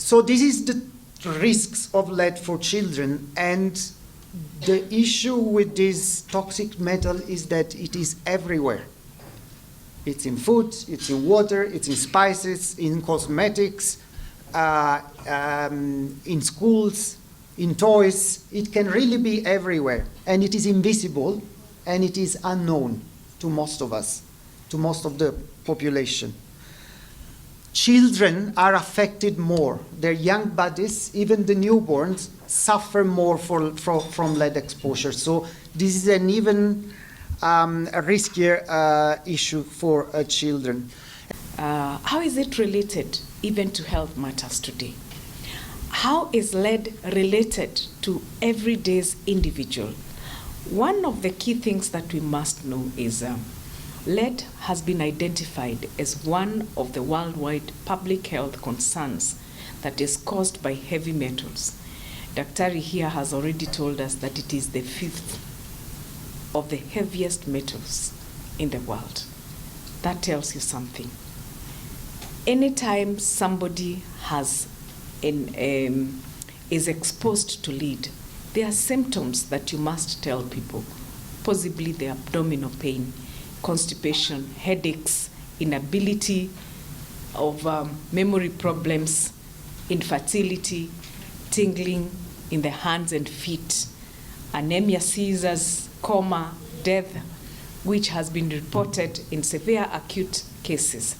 So this is the risks of lead for children, and the issue with this toxic metal is that it is everywhere. It's in food, it's in water, it's in spices, in cosmetics, in schools, in toys. It can really be everywhere, and it is invisible, and it is unknown to most of us, to most of the population. Children are affected more. Their young bodies, even the newborns, suffer more from lead exposure. So this is an even a riskier issue for children. How is it related even to health matters today? How is lead related to everyday's individual? One of the key things that we must know is lead has been identified as one of the worldwide public health concerns that is caused by heavy metals. Daktari here has already told us that it is the 5th of the heaviest metals in the world. That tells you something. Anytime somebody has is exposed to lead, there are symptoms that you must tell people, possibly the abdominal pain, constipation, headaches, inability of memory problems, infertility, tingling in the hands and feet, anemia, seizures, coma, death, which has been reported in severe acute cases.